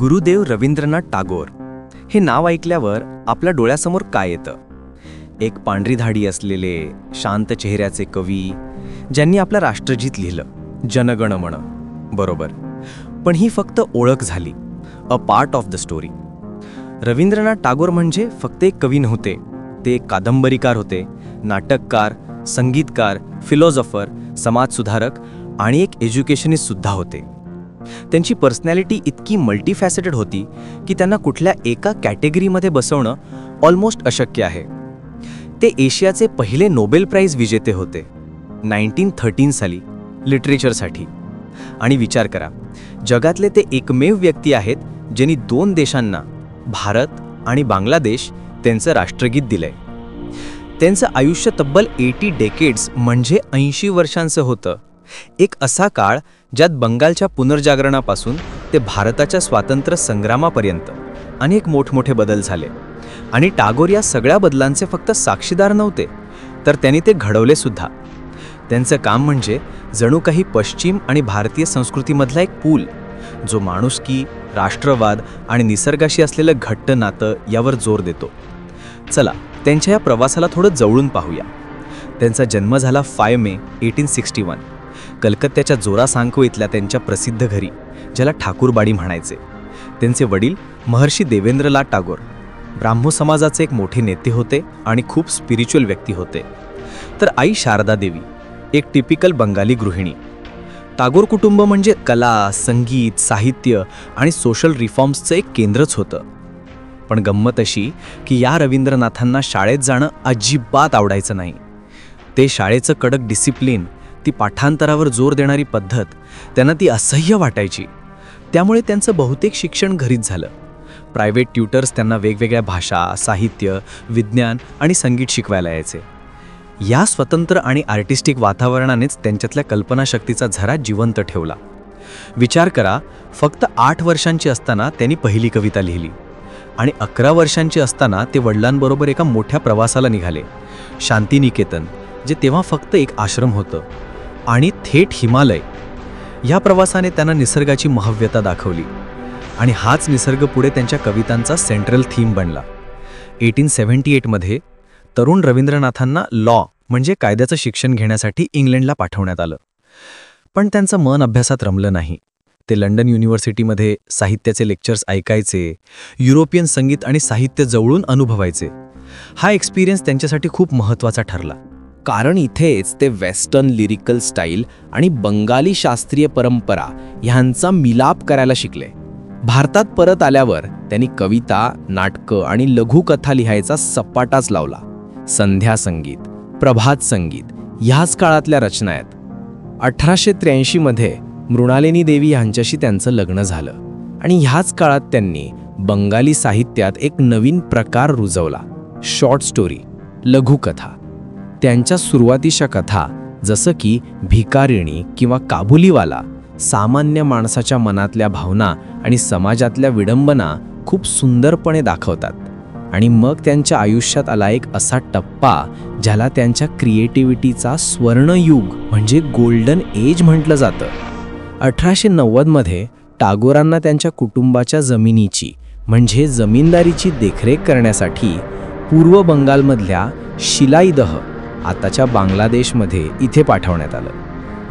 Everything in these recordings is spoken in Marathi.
गुरुदेव रवींद्रनाथ टागोर हे नाव ऐकल्यावर आपल्या डोळ्यासमोर काय येतं? एक पांढरी धाडी असलेले शांत चेहऱ्याचे कवी ज्यांनी आपलं राष्ट्रगीत लिहिलं, जनगण मन. बरोबर, पण ही फक्त ओळख झाली, a part of the story. Rabindranath Tagore म्हणजे फक्त एक कवी नव्हते, ते एक कादंबरीकार होते, नाटककार, संगीतकार, फिलॉसॉफर, समाजसुधारक आणि एक एज्युकेशनिस्ट सुद्धा होते. त्यांची पर्सनॅलिटी इतकी मल्टीफॅसेटेड होती की त्यांना कुठल्या एका कॅटेगरीमध्ये बसवणं ऑलमोस्ट अशक्य आहे. ते एशियाचे पहिले नोबेल प्राइज विजेते होते 1913 साली लिटरेचरसाठी. आणि विचार करा, जगातले ते एकमेव व्यक्ती आहेत ज्यांनी 2 देशांना, भारत आणि बांगलादेश, त्यांचं राष्ट्रगीत दिलंय. त्यांचं आयुष्य तब्बल 80 डेकेड्स म्हणजे 80 वर्षांचं होतं. एक असा काळ ज्यात बंगालच्या पुनर्जागरणापासून ते भारताच्या स्वातंत्र्य संग्रामापर्यंत अनेक मोठमोठे बदल झाले. आणि टागोर या सगळ्या बदलांचे फक्त साक्षीदार नव्हते, तर त्यांनी ते घडवले सुद्धा. त्यांचं काम म्हणजे जणू काही पश्चिम आणि भारतीय संस्कृतीमधला एक पूल, जो माणुसकी, राष्ट्रवाद आणि निसर्गाशी असलेलं घट्ट नातं यावर जोर देतो. चला त्यांच्या या प्रवासाला थोडं जवळून पाहूया. त्यांचा जन्म झाला 5 मे 1861 कलकत्त्याच्या जोरासांको इथल्या त्यांच्या प्रसिद्ध घरी, ज्याला ठाकूरबाडी म्हणायचे. त्यांचे वडील महर्षी देवेंद्रनाथ टागोर ब्राह्मो समाजाचे एक मोठे नेते होते आणि खूप स्पिरिच्युअल व्यक्ती होते. तर आई शारदा देवी एक टिपिकल बंगाली गृहिणी. टागोर कुटुंब म्हणजे कला, संगीत, साहित्य आणि सोशल रिफॉर्म्सचं एक केंद्रच होतं. पण गंमत अशी की या रवींद्रनाथांना शाळेत जाणं अजिबात आवडायचं नाही. ते शाळेचं कडक डिसिप्लिन, ती पाठांतरावर जोर देणारी पद्धत त्यांना ती असह्य वाटायची. त्यामुळे त्यांचं बहुतेक शिक्षण घरीच झालं. प्रायव्हेट ट्युटर्स त्यांना वेगवेगळ्या भाषा, साहित्य, विज्ञान आणि संगीत शिकवायला यायचे. या स्वतंत्र आणि आर्टिस्टिक वातावरणानेच त्यांच्यातल्या कल्पनाशक्तीचा झरा जिवंत ठेवला. विचार करा, फक्त 8 वर्षांची असताना त्यांनी पहिली कविता लिहिली आणि 11 वर्षांची असताना ते वडिलांबरोबर एका मोठ्या प्रवासाला निघाले. शांतिनिकेतन, जे तेव्हा फक्त एक आश्रम होतं, आणि थेट हिमालय. या प्रवासाने त्यांना निसर्गाची महव्यता दाखवली आणि हाच निसर्ग पुढे त्यांच्या कवितांचा सेंट्रल थीम बनला. 1878 मध्ये तरुण रवींद्रनाथांना लॉ म्हणजे कायद्याचं शिक्षण घेण्यासाठी इंग्लंडला पाठवण्यात आलं. पण त्यांचं मन अभ्यासात रमलं नाही. ते लंडन युनिव्हर्सिटीमध्ये साहित्याचे लेक्चर्स ऐकायचे, युरोपियन संगीत आणि साहित्य जवळून अनुभवायचे. हा एक्सपिरियन्स त्यांच्यासाठी खूप महत्त्वाचा ठरला, कारण इथेच ते वेस्टर्न लिरिकल स्टाईल आणि बंगाली शास्त्रीय परंपरा ह्यांचा मिलाप करायला शिकले. भारतात परत आल्यावर त्यांनी कविता, नाटकं आणि लघुकथा लिहायचा सपाटाच लावला. संध्या संगीत, प्रभात संगीत ह्याच काळातल्या रचना आहेत. 1883 मध्ये मृणालिनी देवी यांच्याशी त्यांचं लग्न झालं आणि ह्याच काळात त्यांनी बंगाली साहित्यात एक नवीन प्रकार रुजवला, शॉर्ट स्टोरी, लघुकथा. त्यांच्या सुरुवातीच्या कथा, जसं की भिकारिणी किंवा काबुलीवाला, सामान्य माणसाच्या मनातल्या भावना आणि समाजातल्या विडंबना खूप सुंदरपणे दाखवतात. आणि मग त्यांच्या आयुष्यात आला एक असा टप्पा ज्याला त्यांच्या क्रिएटिव्हिटीचा स्वर्णयुग म्हणजे गोल्डन एज म्हटलं जातं. 1890 मध्ये टागोरांना त्यांच्या कुटुंबाच्या जमिनीची म्हणजे जमीनदारीची देखरेख करण्यासाठी पूर्व बंगालमधल्या शिलाईदह, आताच्या बांगलादेशमध्ये, इथे पाठवण्यात आलं.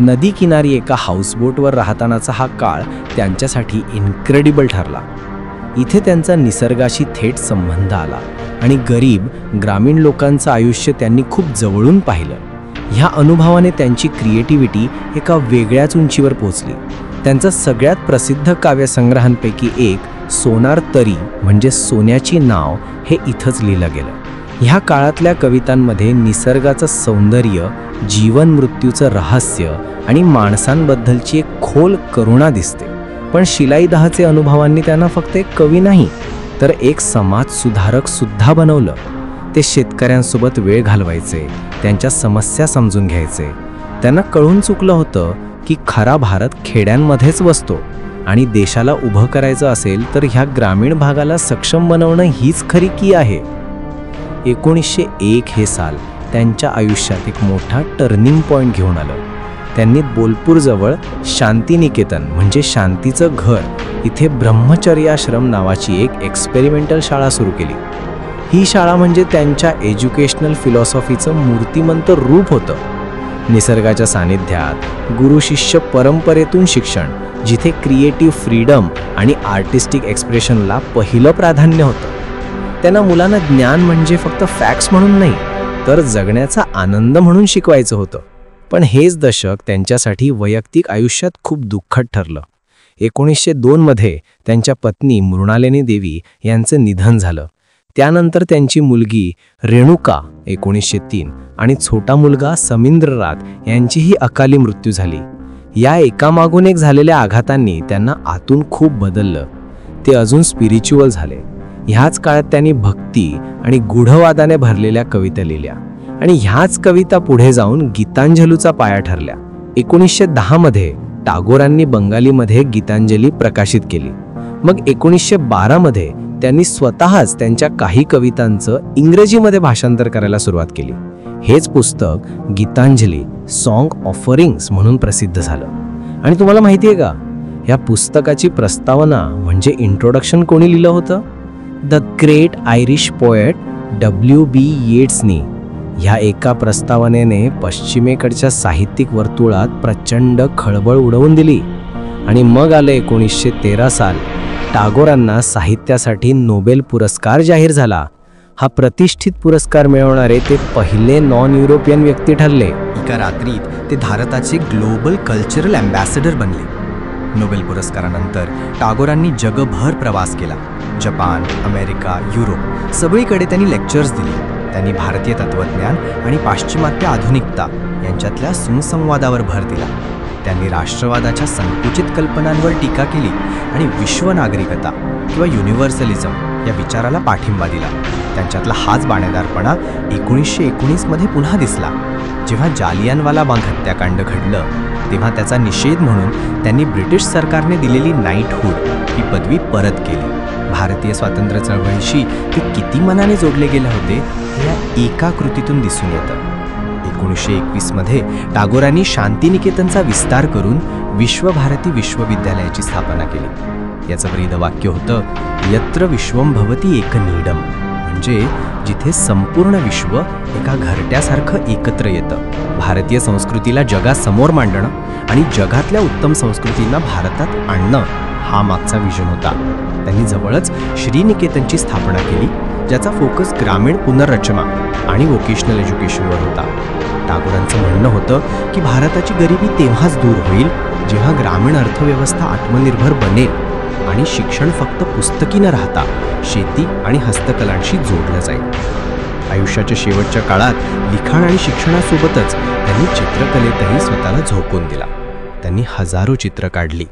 नदी किनारी एका हाऊसबोटवर राहतानाचा हा काळ त्यांच्यासाठी इन्क्रेडिबल ठरला. इथे त्यांचा निसर्गाशी थेट संबंध आला आणि गरीब ग्रामीण लोकांचं आयुष्य त्यांनी खूप जवळून पाहिलं. ह्या अनुभवाने त्यांची क्रिएटिव्हिटी एका वेगळ्याच उंचीवर पोहोचली. त्यांचं सगळ्यात प्रसिद्ध काव्यसंग्रहांपैकी एक, सोनार तरी म्हणजे सोन्याची नाव, हे इथंच लिहिलं गेलं. ह्या काळातल्या कवितांमध्ये निसर्गाचं सौंदर्य, जीवन मृत्यूचं रहस्य आणि माणसांबद्दलची एक खोल करुणा दिसते. पण शिलाईदहाचे अनुभवांनी त्यांना फक्त एक कवी नाही, तर एक समाजसुधारक सुद्धा बनवलं. ते शेतकऱ्यांसोबत वेळ घालवायचे, त्यांच्या समस्या समजून घ्यायचे. त्यांना कळून चुकलं होतं की खरा भारत खेड्यांमध्येच वसतो आणि देशाला उभं करायचं असेल तर ह्या ग्रामीण भागाला सक्षम बनवणं हीच खरी की आहे. 1901 हे साल त्यांच्या आयुष्यात एक मोठा टर्निंग पॉईंट घेऊन आलं. त्यांनी बोलपूरजवळ शांतिनिकेतन म्हणजे शांतीचं घर इथे ब्रह्मचर्याश्रम नावाची एक एक्सपेरिमेंटल शाळा सुरू केली. ही शाळा म्हणजे त्यांच्या एज्युकेशनल फिलॉसॉफीचं मूर्तिमंत रूप होतं. निसर्गाच्या सानिध्यात गुरु-शिष्य परंपरेतून शिक्षण, जिथे क्रिएटिव्ह फ्रीडम आणि आर्टिस्टिक एक्सप्रेशनला पहिलं प्राधान्य होतं. त्यांना मुलांना ज्ञान म्हणजे फक्त फॅक्ट्स म्हणून नाही, तर जगण्याचा आनंद म्हणून शिकवायचं होतं. पण हेच दशक त्यांच्यासाठी वैयक्तिक आयुष्यात खूप दुःखद ठरलं. 1902 मध्ये त्यांच्या पत्नी मृणालिनी देवी यांचं निधन झालं. त्यानंतर त्यांची मुलगी रेणुका 1903 आणि छोटा मुलगा समिंद्ररात यांचीही अकाली मृत्यू झाली. या एकामागून एक झालेल्या आघातांनी त्यांना आतून खूप बदललं. ते अजून स्पिरिच्युअल झाले. ह्याच काळात त्यांनी भक्ती आणि गूढवादाने भरलेल्या कविता लिहिल्या आणि ह्याच कविता पुढे जाऊन गीतांजलीचा पाया ठरल्या. 1910 मध्ये टागोरांनी बंगालीमध्ये गीतांजली प्रकाशित केली. मग 1912 मध्ये त्यांनी स्वतःच त्यांच्या काही कवितांचं इंग्रजीमध्ये भाषांतर करायला सुरुवात केली. हेच पुस्तक गीतांजली सॉन्ग ऑफरिंग्स म्हणून प्रसिद्ध झालं. आणि तुम्हाला माहिती आहे का, या पुस्तकाची प्रस्तावना म्हणजे इंट्रोडक्शन कोणी लिहिलं होतं? The great Irish poet W.B. येट्सनी. ह्या एका प्रस्तावनेने पश्चिमेकडच्या साहित्यिक वर्तुळात प्रचंड खळबळ उडवून दिली. आणि मग आलं 1913 साल. टागोरांना साहित्यासाठी नोबेल पुरस्कार जाहीर झाला. हा प्रतिष्ठित पुरस्कार मिळवणारे ते पहिले नॉन युरोपियन व्यक्ती ठरले. एका रात्रीत ते भारताचे ग्लोबल कल्चरल अँबॅसेडर बनले. नोबेल पुरस्कारानंतर टागोरांनी जगभर प्रवास केला. जपान, अमेरिका, युरोप सगळीकडे त्यांनी लेक्चर्स दिली. त्यांनी भारतीय तत्त्वज्ञान आणि पाश्चिमात्य आधुनिकता यांच्यातल्या सुसंवादावर भर दिला. त्यांनी राष्ट्रवादाच्या संकुचित कल्पनांवर टीका केली आणि विश्व नागरिकता किंवा युनिव्हर्सलिझम या विचाराला पाठिंबा दिला. त्यांच्यातला हाच बाणेदारपणा 1919 मध्ये पुन्हा दिसला. जेव्हा जालियनवाला बाग हत्याकांड घडलं तेव्हा त्याचा निषेध म्हणून त्यांनी ब्रिटिश सरकारने दिलेली नाईटहूड ही पदवी परत केली. भारतीय स्वातंत्र्य चळवळीशी ते किती मनाने जोडले गेले होते हे या एका कृतीतून दिसून येतं. 1921 मध्ये टागोरांनी शांतिनिकेतनचा विस्तार करून विश्वभारती विश्वविद्यालयाची स्थापना केली. याचं ब्रीदवाक्य होतं, यत्र विश्वम भवती एक नीडम, म्हणजे जिथे संपूर्ण विश्व एका घरट्यासारखं एकत्र येतं. भारतीय संस्कृतीला जगासमोर मांडणं आणि जगातल्या उत्तम संस्कृतींना भारतात आणणं हा मागचा विजन होता. त्यांनी जवळच श्रीनिकेतनची स्थापना केली, ज्याचा फोकस ग्रामीण पुनर्रचना आणि वोकेशनल एज्युकेशनवर होता. टागोरांचं म्हणणं होतं की भारताची गरिबी तेव्हाच दूर होईल जेव्हा ग्रामीण अर्थव्यवस्था आत्मनिर्भर बनेल आणि शिक्षण फक्त पुस्तकी न राहता शेती आणि हस्तकलांशी जोडलं जाईल. आयुष्याच्या शेवटच्या काळात लिखाण आणि शिक्षणासोबतच त्यांनी चित्रकलेतही स्वतःला झोकून दिला. त्यांनी हजारो चित्र काढली.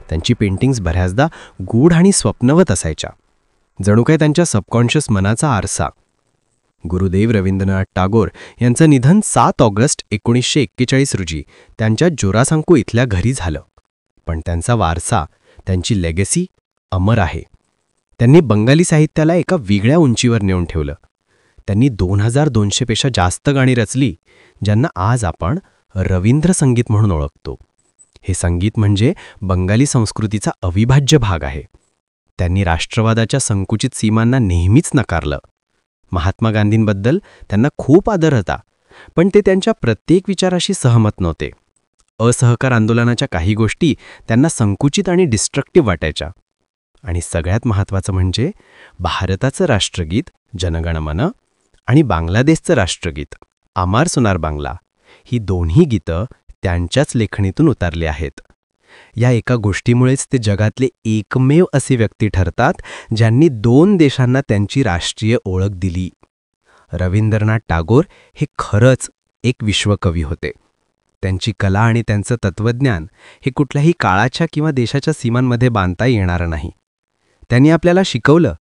त्यांची पेंटिंग्स बऱ्याचदा गूढ आणि स्वप्नवत असायच्या, जणू काय त्यांच्या सबकॉन्शियस मनाचा आरसा. गुरुदेव रवींद्रनाथ टागोर यांचं निधन 7 ऑगस्ट 1941 रोजी त्यांच्या जोरासांको इथल्या घरी झालं. पण त्यांचा वारसा, त्यांची लेगसी अमर आहे. त्यांनी बंगाली साहित्याला एका वेगळ्या उंचीवर नेऊन ठेवलं. त्यांनी 2200 पेक्षा जास्त गाणी रचली, ज्यांना आज आपण रवींद्र संगीत म्हणून ओळखतो. हे संगीत म्हणजे बंगाली संस्कृतीचा अविभाज्य भाग आहे. त्यांनी राष्ट्रवादाच्या संकुचित सीमांना नेहमीच नकारलं. महात्मा गांधींबद्दल त्यांना खूप आदर होता, पण ते त्यांच्या प्रत्येक विचाराशी सहमत नव्हते. असहकार आंदोलनाच्या काही गोष्टी त्यांना संकुचित आणि डिस्ट्रक्टिव्ह वाटायच्या. आणि सगळ्यात महत्त्वाचं म्हणजे भारताचं राष्ट्रगीत जनगणमन आणि बांगलादेशचं राष्ट्रगीत आमार सोनार बांगला ही दोन्ही गीतं त्यांच्याच लेखणीतून उतारली आहेत. या एका गोष्टीमुळेच ते जगातले एकमेव असे व्यक्ती ठरतात ज्यांनी 2 देशांना त्यांची राष्ट्रीय ओळख दिली. रवींद्रनाथ टागोर हे खरंच एक विश्वकवी होते. त्यांची कला आणि त्यांचं तत्त्वज्ञान हे कुठल्याही काळाच्या किंवा देशाच्या सीमांमध्ये बांधता येणारं नाही. त्यांनी आपल्याला शिकवलं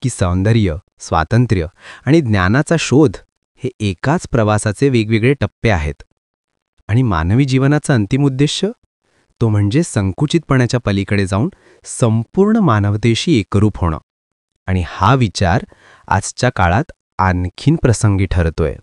की सौंदर्य, स्वातंत्र्य आणि ज्ञानाचा शोध हे एकाच प्रवासाचे वेगवेगळे टप्पे आहेत. आणि मानवी जीवनाचा अंतिम उद्देश तो म्हणजे संकुचितपणाच्या पलीकडे जाऊन संपूर्ण मानवतेशी एकरूप होणं. आणि हा विचार आजच्या काळात आणखीन प्रसंगी ठरतोय.